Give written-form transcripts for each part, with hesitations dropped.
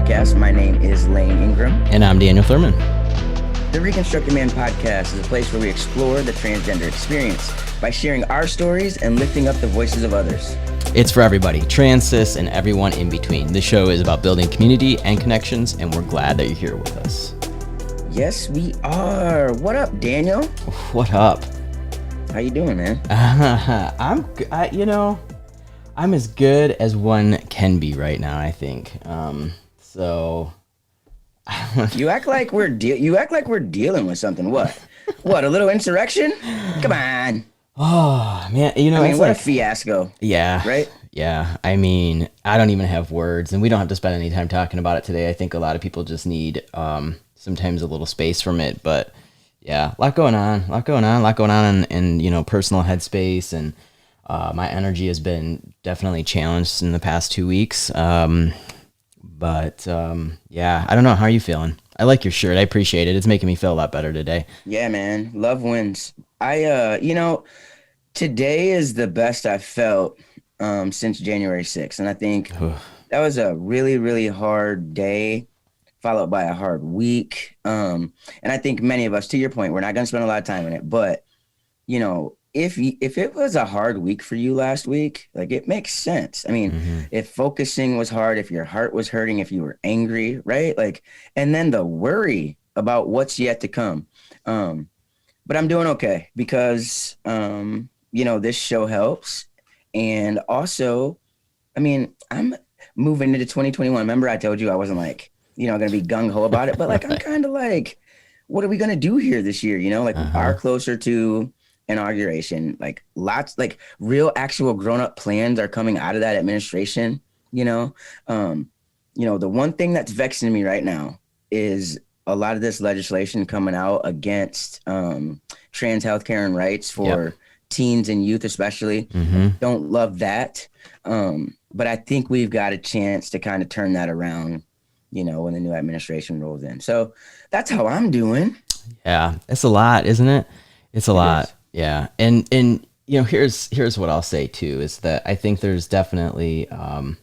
podcast. My name is Layne Ingram. And I'm Daniel Thurman. The Reconstructed Man podcast is a place where we explore the transgender experience by sharing our stories and lifting up the voices of others. It's for everybody, trans, cis, and everyone in between. This show is about building community and connections, and we're glad that you're here with us. Yes, we are. What up, Daniel? What up? How you doing, man? I'm as good as one can be right now, I think. You act like we're dealing with something. What? What? A little insurrection? Come on. Oh man, what a fiasco. Yeah. Right? Yeah. I mean, I don't even have words, and we don't have to spend any time talking about it today. I think a lot of people just need sometimes a little space from it, but yeah, a lot going on in personal headspace, and my energy has been definitely challenged in the past 2 weeks. Yeah, I don't know. How are you feeling? I like your shirt. I appreciate it. It's making me feel a lot better today. Yeah, man. Love wins. Today is the best I've felt since January 6th. And I think that was a really, really hard day followed by a hard week. And I think many of us, to your point, we're not going to spend a lot of time in it, but if it was a hard week for you last week, like, it makes sense. I mean, if focusing was hard, if your heart was hurting, if you were angry, right? Like, and then the worry about what's yet to come. But I'm doing okay because, this show helps. And also, I mean, I'm moving into 2021. Remember I told you I wasn't like, going to be gung-ho about it, but like, I'm kind of like, what are we going to do here this year? We are closer to inauguration, like lots, like real actual grown-up plans are coming out of that administration. The one thing that's vexing me right now is a lot of this legislation coming out against trans healthcare and rights for teens and youth, especially. Don't love that. But I think we've got a chance to kind of turn that around, when the new administration rolls in. So that's how I'm doing. Yeah, it's a lot, isn't it? It's a lot. Yeah. And here's what I'll say too, is that I think there's definitely, I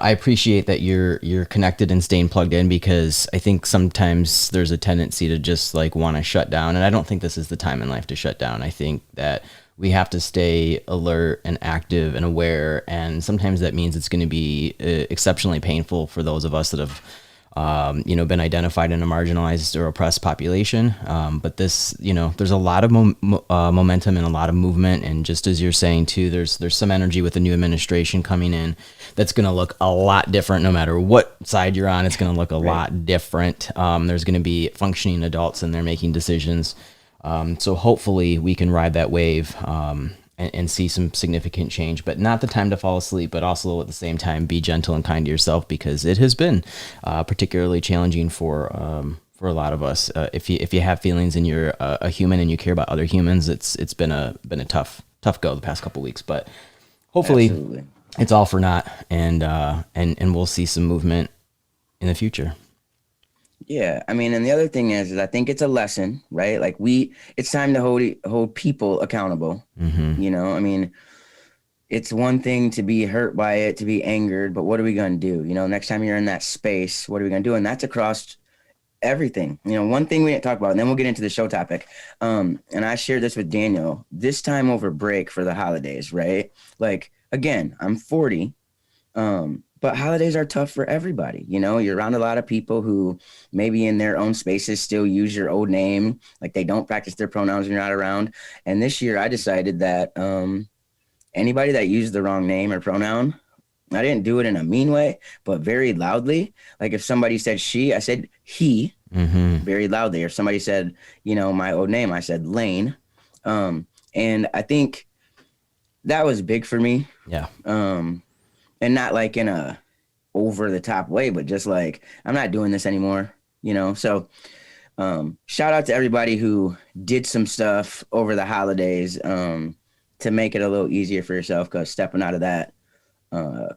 appreciate that you're connected and staying plugged in, because I think sometimes there's a tendency to just like want to shut down. And I don't think this is the time in life to shut down. I think that we have to stay alert and active and aware. And sometimes that means it's going to be exceptionally painful for those of us that have been identified in a marginalized or oppressed population. But this, there's a lot of momentum and a lot of movement. And just as you're saying too, there's some energy with the new administration coming in that's going to look a lot different no matter what side you're on. It's going to look a lot different. There's going to be functioning adults and they're making decisions. So hopefully we can ride that wave, and see some significant change, but not the time to fall asleep, but also at the same time, be gentle and kind to yourself, because it has been particularly challenging for a lot of us. If you have feelings and you're a human and you care about other humans, it's been a tough go the past couple of weeks, but hopefully it's all for naught, and we'll see some movement in the future. Yeah, I mean, and the other thing is I think it's a lesson, right? Like it's time to hold people accountable. I mean, it's one thing to be hurt by it, to be angered, but what are we going to do? Next time you're in that space, what are we going to do? And that's across everything. One thing we didn't talk about, and then we'll get into the show topic. And I shared this with Daniel this time over break for the holidays, right? Like, again, I'm 40. But holidays are tough for everybody. You're around a lot of people who maybe in their own spaces still use your old name. Like, they don't practice their pronouns when you're not around. And this year I decided that anybody that used the wrong name or pronoun, I didn't do it in a mean way, but very loudly. Like, if somebody said she, I said he, very loudly. Or somebody said, my old name, I said Layne. And I think that was big for me. Yeah. And not like in a over the top way, but just like, I'm not doing this anymore, So shout out to everybody who did some stuff over the holidays to make it a little easier for yourself, because stepping out of that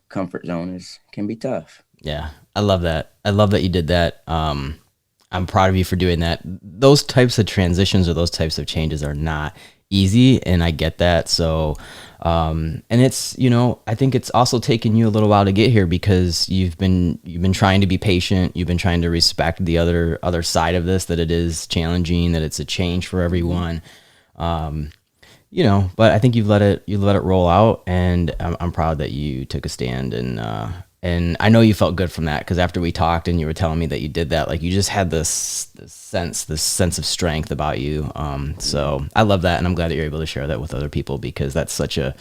comfort zone can be tough. Yeah, I love that. I love that you did that. I'm proud of you for doing that. Those types of transitions or those types of changes are not easy, and I get that. So, and it's, you know, I think it's also taken you a little while to get here because you've been trying to be patient. You've been trying to respect the other side of this, that it is challenging, that it's a change for everyone. You know, but I think you let it roll out, and I'm proud that you took a stand, and I know you felt good from that, because after we talked and you were telling me that you did that, like, you just had this sense of strength about you. So I love that, and I'm glad that you're able to share that with other people, because that's such a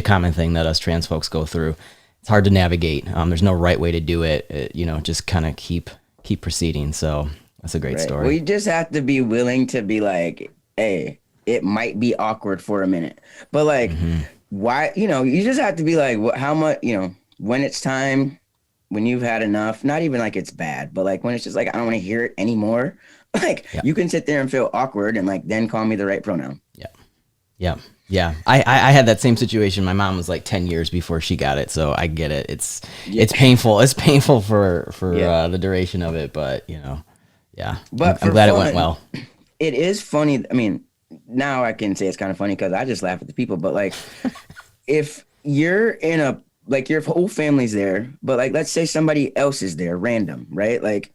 common thing that us trans folks go through. It's hard to navigate. There's no right way to do it. You know, just kind of keep proceeding. So that's a great story. Well, you just have to be willing to be like, hey, it might be awkward for a minute, but like, why, you know, you just have to be like, how much, you know, when it's time, when you've had enough, not even like it's bad, but like when it's just like, I don't want to hear it anymore. Like, you can sit there and feel awkward and like, then call me the right pronoun. Yeah. I had that same situation. My mom was like 10 years before she got it. So I get it. It's painful. It's painful for the duration of it, but you know, but I'm glad it went well. It is funny. I mean, now I can say it's kind of funny because I just laugh at the people, but like, if you're in a, like, your whole family's there, but like, let's say somebody else is there, random, right? Like,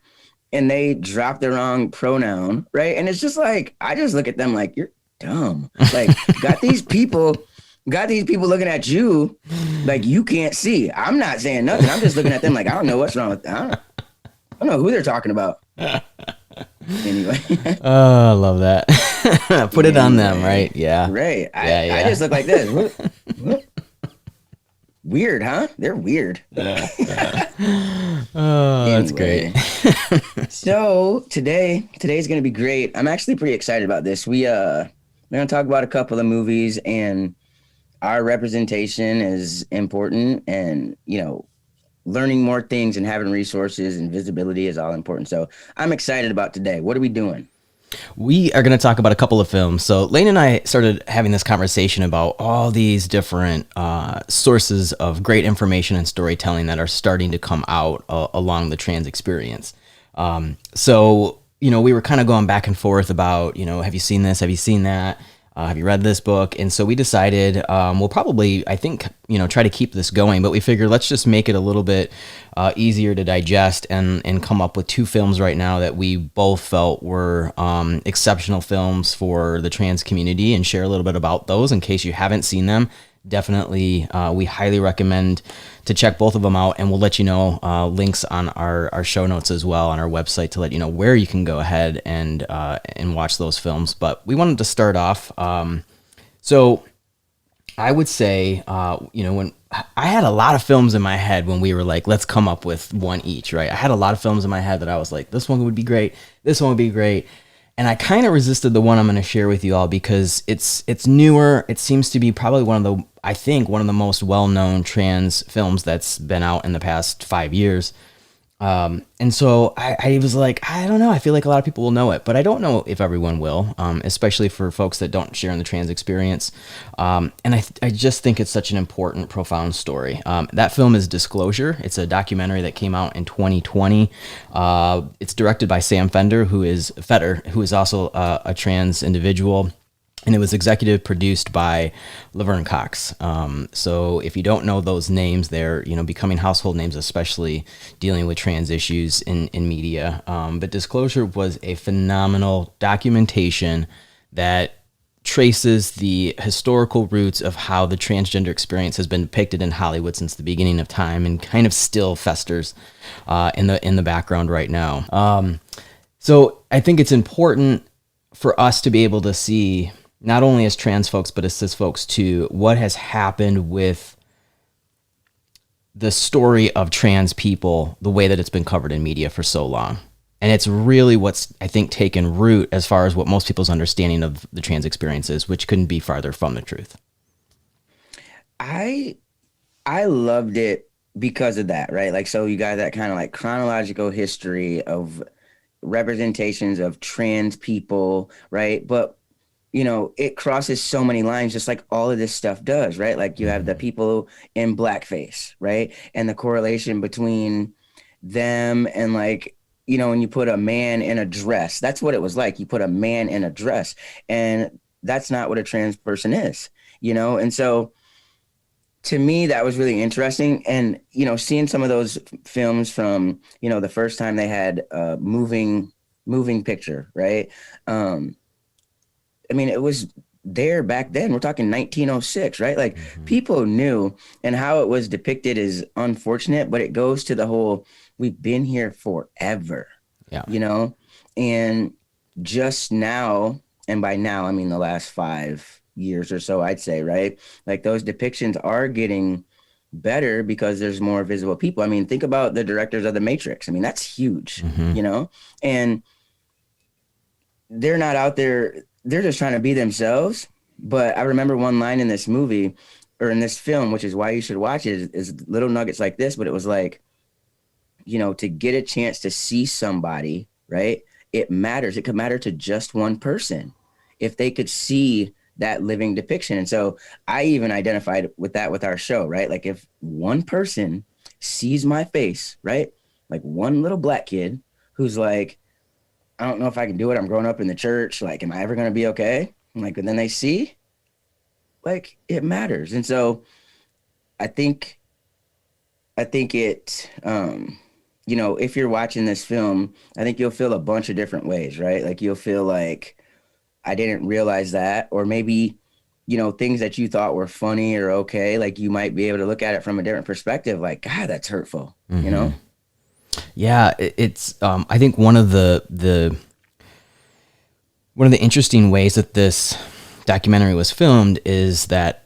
and they drop the wrong pronoun, right? And it's just like, I just look at them like, you're dumb. Like, got these people looking at you like you can't see. I'm not saying nothing. I'm just looking at them like, I don't know what's wrong with them. I don't know who they're talking about. Anyway. Oh, I love that. Put it on them, right? Yeah. Right. I just look like this. What? Weird, huh? They're weird. Oh, that's great. So today's gonna be great. I'm actually pretty excited about this. We're gonna talk about a couple of movies, and our representation is important, and you know, learning more things and having resources and visibility is all important. So I'm excited about today. What are we doing? We are going to talk about a couple of films. So Layne and I started having this conversation about all these different sources of great information and storytelling that are starting to come out along the trans experience. So, you know, we were kind of going back and forth about, you know, have you seen this? Have you seen that? Have you read this book? And so we decided we'll probably, I think, you know, try to keep this going, but we figured let's just make it a little bit easier to digest and come up with two films right now that we both felt were exceptional films for the trans community, and share a little bit about those in case you haven't seen them. Definitely, we highly recommend to check both of them out, and we'll let you know links on our show notes as well on our website to let you know where you can go ahead and watch those films. But we wanted to start off. So I would say, you know, when I had a lot of films in my head when we were like, let's come up with one each, right? I had a lot of films in my head that I was like, this one would be great. This one would be great. And I kind of resisted the one I'm going to share with you all because it's newer. It seems to be probably one of the most well-known trans films that's been out in the past 5 years. And so I was like, I don't know. I feel like a lot of people will know it, but I don't know if everyone will, especially for folks that don't share in the trans experience. And I just think it's such an important, profound story. That film is Disclosure. It's a documentary that came out in 2020. It's directed by Sam Fender, who is also a trans individual. And it was executive produced by Laverne Cox. So if you don't know those names, they're, you know, becoming household names, especially dealing with trans issues in media. But Disclosure was a phenomenal documentation that traces the historical roots of how the transgender experience has been depicted in Hollywood since the beginning of time, and kind of still festers in the background right now. So I think it's important for us to be able to see, not only as trans folks, but as cis folks too, what has happened with the story of trans people, the way that it's been covered in media for so long. And it's really what's, I think, taken root as far as what most people's understanding of the trans experience is, which couldn't be farther from the truth. I loved it because of that, right? Like, so you got that kind of like chronological history of representations of trans people, right? But you know, it crosses so many lines, just like all of this stuff does, right? Like you have the people in blackface, right? And the correlation between them and, like, you know, when you put a man in a dress, that's what it was like. You put a man in a dress, and that's not what a trans person is, you know? And so to me, that was really interesting. And, you know, seeing some of those films from, you know, the first time they had a moving picture, right? I mean, it was there back then. We're talking 1906, right? Like people knew, and how it was depicted is unfortunate, but it goes to the whole, we've been here forever, you know? And just now, and by now, I mean the last 5 years or so, I'd say, right? Like those depictions are getting better because there's more visible people. I mean, think about the directors of The Matrix. I mean, that's huge, you know? And they're not out there, they're just trying to be themselves. But I remember one line in this movie or in this film, which is why you should watch it, is little nuggets like this. But it was like, you know, to get a chance to see somebody, right? It matters. It could matter to just one person if they could see that living depiction. And so I even identified with that with our show, right? Like if one person sees my face, right? Like one little black kid who's like, I don't know if I can do it. I'm growing up in the church. Like, am I ever going to be okay? And like, and then they see, like, it matters. And so I think it, you know, if you're watching this film, I think you'll feel a bunch of different ways, right? Like you'll feel like, I didn't realize that, or maybe, you know, things that you thought were funny or okay, like you might be able to look at it from a different perspective. Like, God, that's hurtful, you know? Yeah, it's. I think one of the interesting ways that this documentary was filmed is that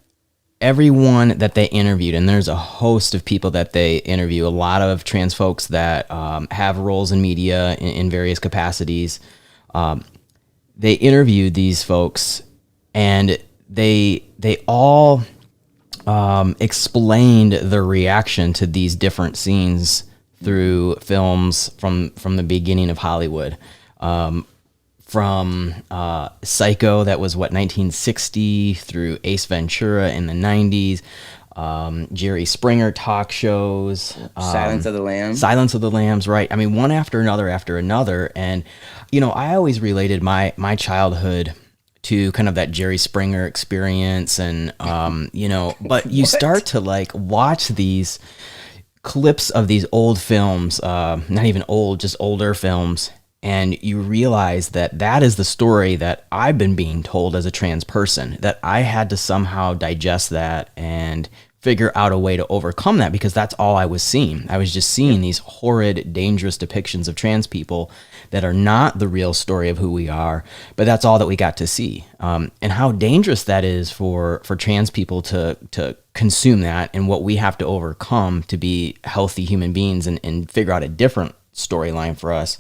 everyone that they interviewed, and there's a host of people that they interview, a lot of trans folks that have roles in media in various capacities. They interviewed these folks, and they all explained their reaction to these different scenes through films from the beginning of Hollywood, from Psycho, that was 1960, through Ace Ventura in the 90s, Jerry Springer talk shows, Silence of the Lambs, right? I mean, one after another. And, you know, I always related my childhood to kind of that Jerry Springer experience. And, you know, but you start to like watch these clips of these old films, not even old, just older films. And you realize that that is the story that I've been being told as a trans person, that I had to somehow digest that and figure out a way to overcome that, because that's all I was seeing. I was just seeing these horrid, dangerous depictions of trans people that are not the real story of who we are, but that's all that we got to see. And how dangerous that is for trans people to consume that, and what we have to overcome to be healthy human beings and figure out a different storyline for us.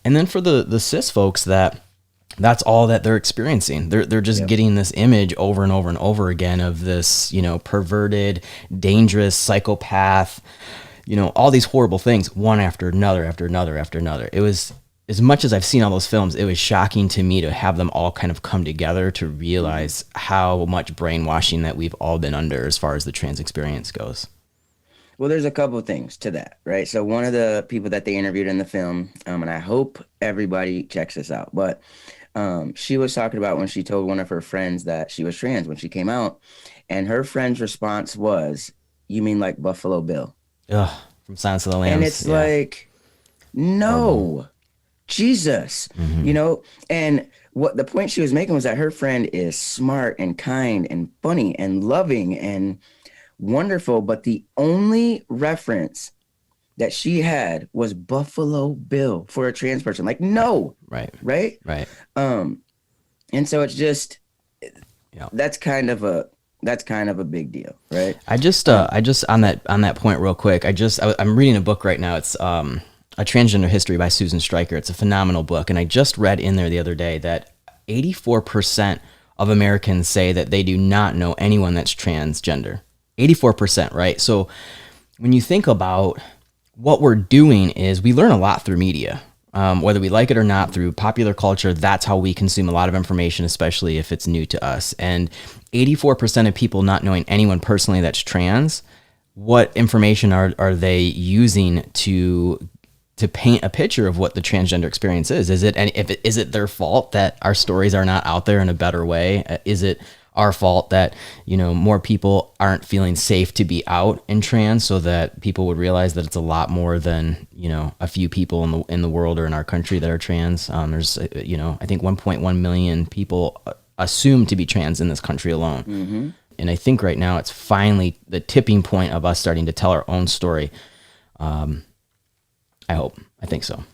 And then for the cis folks, that's all that they're experiencing. They're just getting this image over and over and over again of this, you know, perverted, dangerous psychopath, you know, all these horrible things, one after another, after another, after another. It was, as much as I've seen all those films, it was shocking to me to have them all kind of come together to realize how much brainwashing that we've all been under as far as the trans experience goes. Well, there's a couple of things to that, right? So one of the people that they interviewed in the film, and I hope everybody checks this out, but she was talking about when she told one of her friends that she was trans when she came out, and her friend's response was, "You mean like Buffalo Bill?" Ugh, from Silence of the Lambs. And it's like, no, Jesus, you know? And what the point she was making was that her friend is smart and kind and funny and loving and wonderful, but the only reference that she had was Buffalo Bill for a trans person. Like, no, right. And so it's just, that's kind of a big deal, right? I just on that point real quick, I'm reading a book right now. It's a Transgender History by Susan Stryker. It's a phenomenal book, and I just read in there the other day that 84% of Americans say that they do not know anyone that's transgender. 84%, right? So when you think about what we're doing, is we learn a lot through media, whether we like it or not, through popular culture. That's how we consume a lot of information, especially if it's new to us. And 84% of people not knowing anyone personally that's trans, what information are they using to to paint a picture of what the transgender experience is. Is it their fault that our stories are not out there in a better way? Is it our fault that, more people aren't feeling safe to be out in trans, so that people would realize that it's a lot more than, a few people in the world or in our country that are trans? There's, I think 1.1 million people assumed to be trans in this country alone. Mm-hmm. And I think right now it's finally the tipping point of us starting to tell our own story. I think so.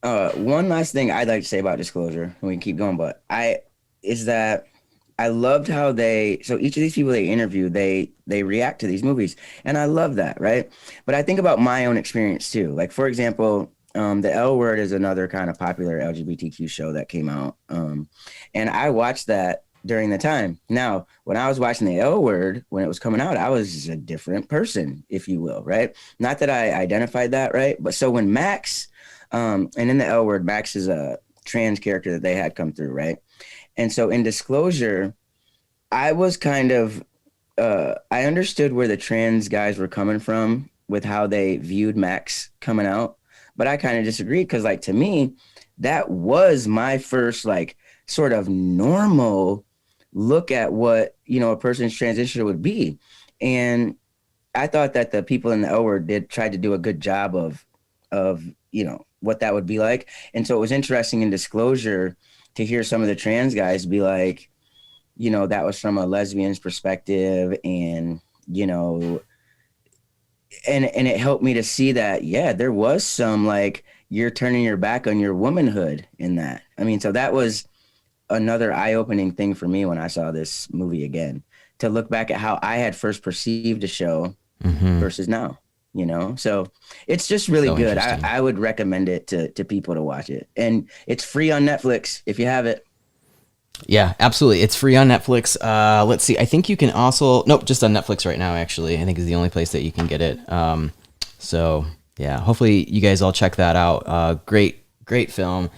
One last thing I'd like to say about disclosure, and we can keep going, but is that I loved how so each of these people they interview, they react to these movies, and I love that, right? But I think about my own experience too. Like, for example, The L Word is another kind of popular LGBTQ show that came out, and I watched that during the time. Now, when I was watching The L Word, when it was coming out, I was a different person, if you will, right? Not that I identified that, right? But so when Max, and in The L Word, Max is a trans character that they had come through, right? And so in Disclosure, I was kind of, I understood where the trans guys were coming from with how they viewed Max coming out, but I kind of disagreed because, like, to me, that was my first, like, sort of normal look at what, a person's transition would be. And I thought that the people in the L Word tried to do a good job of, what that would be like. And so it was interesting in Disclosure to hear some of the trans guys be like, that was from a lesbian's perspective, and, and it helped me to see that, yeah, there was some, like, you're turning your back on your womanhood in that. I mean, so that was another eye-opening thing for me when I saw this movie again, to look back at how I had first perceived a show versus now, so it's just really so good. I would recommend it to people to watch it, and it's free on Netflix if you have it. Yeah, absolutely. It's free on Netflix. Let's see. I think you can also, just on Netflix right now, actually. I think is the only place that you can get it. So yeah, hopefully you guys all check that out. Great film.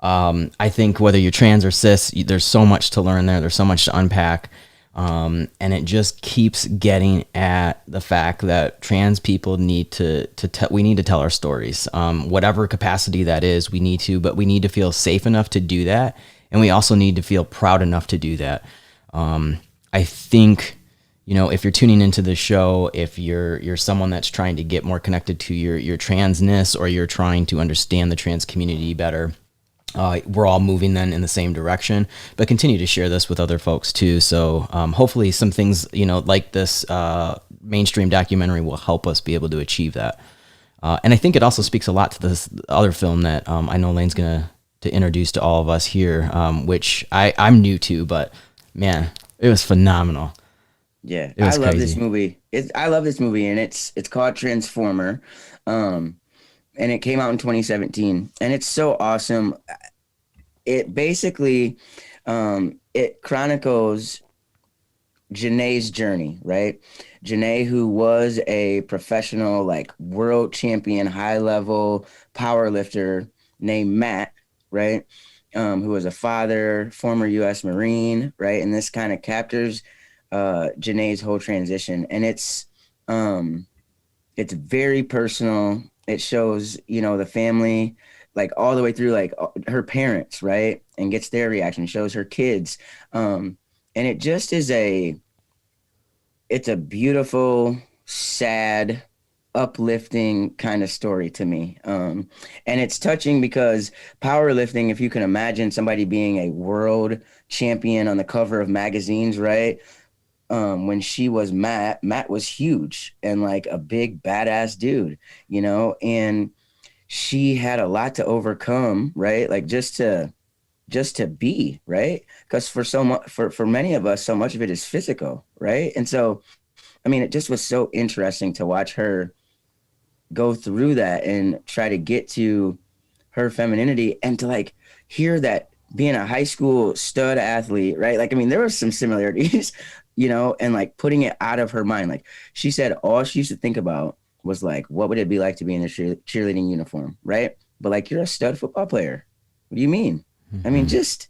I think whether you're trans or cis, there's so much to learn there. There's so much to unpack. And it just keeps getting at the fact that trans people need we need to tell our stories. Whatever capacity that is, we need to, but we need to feel safe enough to do that. And we also need to feel proud enough to do that. I think, if you're tuning into the show, if you're someone that's trying to get more connected to your transness, or you're trying to understand the trans community better, we're all moving then in the same direction, but continue to share this with other folks too. So hopefully some things, like this mainstream documentary will help us be able to achieve that. And I think it also speaks a lot to this other film that I know Layne's going to introduce to all of us here, which I'm new to, but man, it was phenomenal. Yeah, I love this movie. I love this movie, and it's called Transformer. And it came out in 2017, and it's so awesome. It basically, it chronicles Janae's journey, right? Janae, who was a professional, like, world champion, high level power lifter named Matt, right? Who was a father, former U.S. Marine, right? And this kind of captures Janae's whole transition, and it's very personal. It shows, the family, like, all the way through, like, her parents, right? And gets their reaction, shows her kids. And it just is it's a beautiful, sad, uplifting kind of story to me. And it's touching because powerlifting, if you can imagine somebody being a world champion on the cover of magazines, right? When she was Matt was huge and, like, a big badass dude, and she had a lot to overcome, right? Like, just to be, right? Because for many of us, so much of it is physical, right? And so, I mean, it just was so interesting to watch her go through that and try to get to her femininity, and to, like, hear that being a high school stud athlete, right? Like, I mean, there were some similarities, and, like, putting it out of her mind. Like, she said all she used to think about was, like, what would it be like to be in a cheerleading uniform, right? But, like, you're a stud football player. What do you mean? Mm-hmm. I mean, just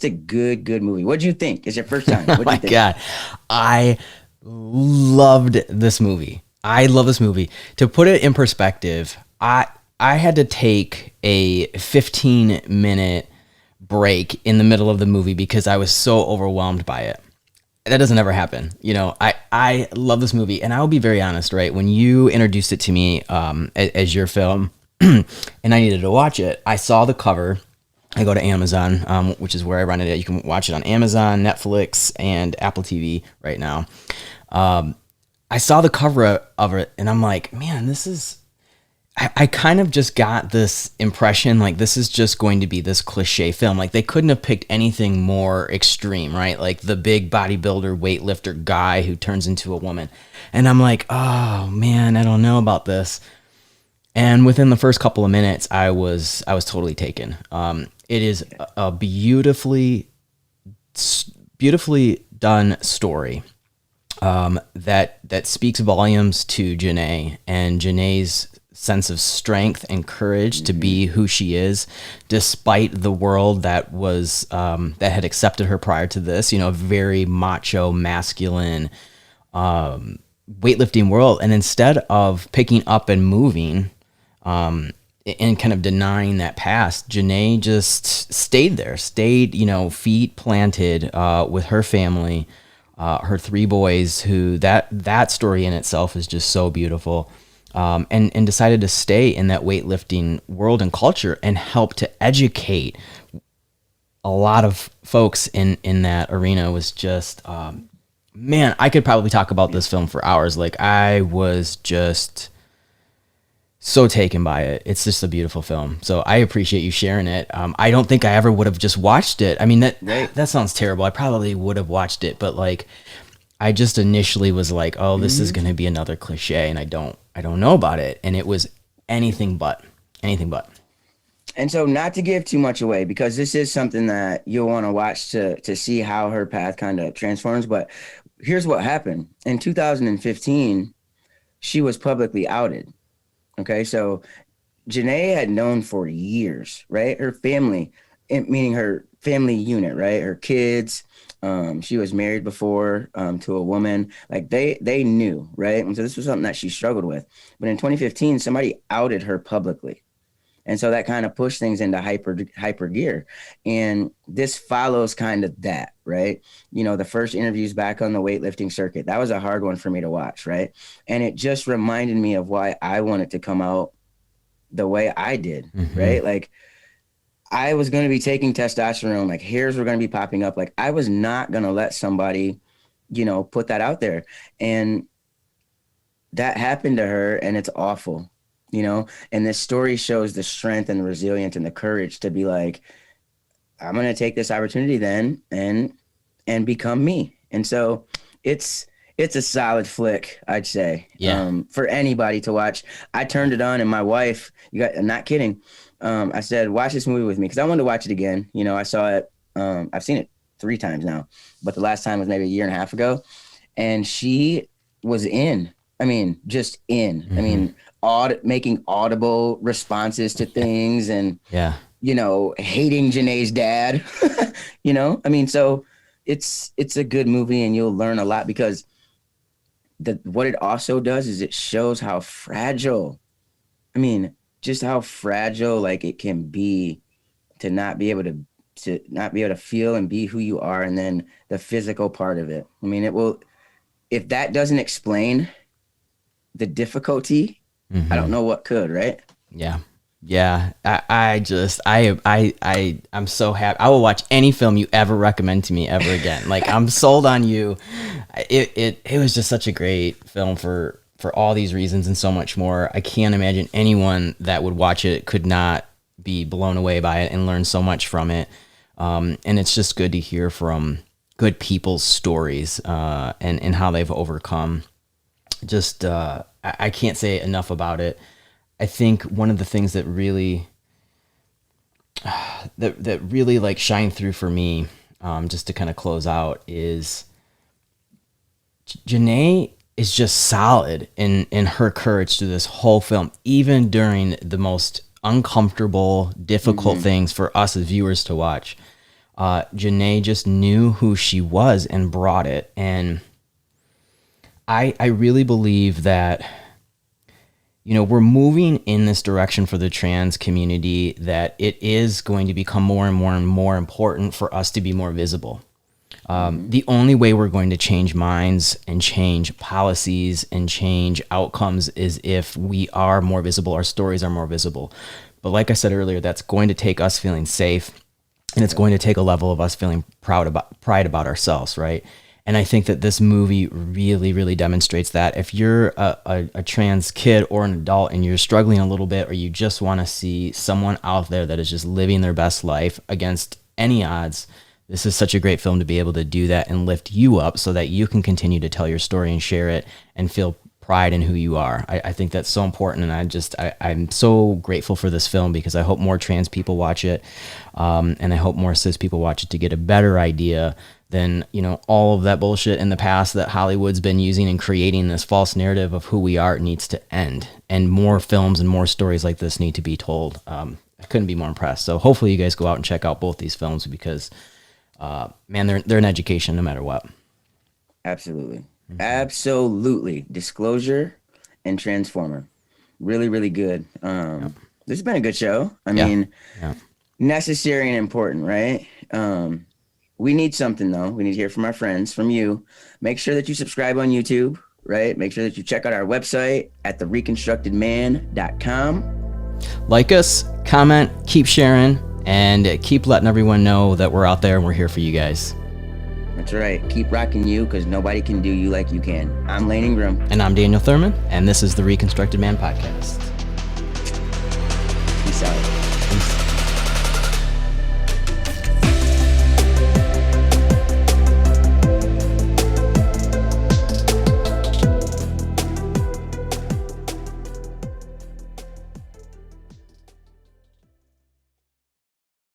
a good movie. What'd you think? It's your first time. What'd you think? God, I loved this movie. I love this movie. To put it in perspective, I had to take a 15-minute break in the middle of the movie because I was so overwhelmed by it. That doesn't ever happen. You know, I love this movie, and I will be very honest, right? When you introduced it to me as your film, and I needed to watch it, I saw the cover. I go to Amazon, which is where I run it at. You can watch it on Amazon, Netflix, and Apple TV right now. I saw the cover of it, and I'm like, man, this is... I kind of just got this impression like this is just going to be this cliche film. Like they couldn't have picked anything more extreme, right? Like the big bodybuilder, weightlifter guy who turns into a woman. And I'm like, oh man, I don't know about this. And within the first couple of minutes, I was totally taken. It is a beautifully done story that speaks volumes to Janae and Janae's sense of strength and courage to be who she is, despite the world that was that had accepted her prior to this. You know, a very macho, masculine weightlifting world. And instead of picking up and moving and kind of denying that past, Janae just stayed there, you know, feet planted with her family, her 3 boys, who that story in itself is just so beautiful. And decided to stay in that weightlifting world and culture and help to educate a lot of folks in that arena. Was just, man, I could probably talk about this film for hours. Like I was just so taken by it. It's just a beautiful film. So I appreciate you sharing it. I don't think I ever would have just watched it. I mean, that sounds terrible. I probably would have watched it, but like, I just initially was like, oh, this is going to be another cliche, and I don't know about it. And it was anything but. And so not to give too much away, because this is something that you'll want to watch to see how her path kind of transforms. But here's what happened. In 2015, she was publicly outed. Okay. So Janae had known for years, right? Her family, meaning her family unit, right? Her kids, she was married before to a woman. Like they knew, right? And so this was something that she struggled with. But in 2015, somebody outed her publicly. And so that kind of pushed things into hyper gear. And this follows kind of that, right? You know, the first interviews back on the weightlifting circuit, that was a hard one for me to watch, right? And it just reminded me of why I wanted to come out the way I did, right? Like I was going to be taking testosterone, like hairs were going to be popping up. Like I was not going to let somebody, you know, put that out there. And that happened to her, and it's awful, you know? And this story shows the strength and the resilience and the courage to be like, I'm going to take this opportunity then and become me. And so it's a solid flick, I'd say, for anybody to watch. I turned it on, and my wife, I'm not kidding. I said, watch this movie with me, because I wanted to watch it again. You know, I saw it. I've seen it 3 times now, but the last time was maybe a year and a half ago. And she was in. I mean, just in. I mean, making audible responses to things, and you know, hating Janae's dad. You know, I mean, so it's a good movie, and you'll learn a lot, because what it also does is it shows how fragile. I mean, just how fragile like it can be to not be able to feel and be who you are, and then the physical part of it. I mean, it will, if that doesn't explain the difficulty, I don't know what could, right? Yeah. I'm so happy. I will watch any film you ever recommend to me ever again. Like I'm sold on you. It was just such a great film for all these reasons and so much more. I can't imagine anyone that would watch it could not be blown away by it and learn so much from it. And it's just good to hear from good people's stories and how they've overcome. Just I can't say enough about it. I think one of the things that really that really like shine through for me, just to kind of close out, is Janae is just solid in her courage through this whole film, even during the most uncomfortable, difficult things for us as viewers to watch. Janae just knew who she was and brought it. And I really believe that, we're moving in this direction for the trans community that it is going to become more and more and more important for us to be more visible. The only way we're going to change minds and change policies and change outcomes is if we are more visible, our stories are more visible. But like I said earlier, that's going to take us feeling safe, and it's going to take a level of us feeling pride about ourselves, right? And I think that this movie really, really demonstrates that. If you're a trans kid or an adult and you're struggling a little bit, or you just want to see someone out there that is just living their best life against any odds, this is such a great film to be able to do that and lift you up so that you can continue to tell your story and share it and feel pride in who you are. I think that's so important, and I'm so grateful for this film, because I hope more trans people watch it, and I hope more cis people watch it to get a better idea than all of that bullshit in the past that Hollywood's been using and creating this false narrative of who we are needs to end, and more films and more stories like this need to be told. I couldn't be more impressed. So hopefully you guys go out and check out both these films, because man, they're an education no matter what. Absolutely. Absolutely. Disclosure and Transformer. Really, really good. This has been a good show. I mean, necessary and important, right? We need something, though. We need to hear from our friends, from you. Make sure that you subscribe on YouTube, right? Make sure that you check out our website at thereconstructedman.com. Like us, comment, keep sharing, and keep letting everyone know that we're out there and we're here for you guys. That's right. Keep rocking you, because nobody can do you like you can. I'm Layne and And I'm Daniel Thurman, and this is the Reconstructed Man Podcast.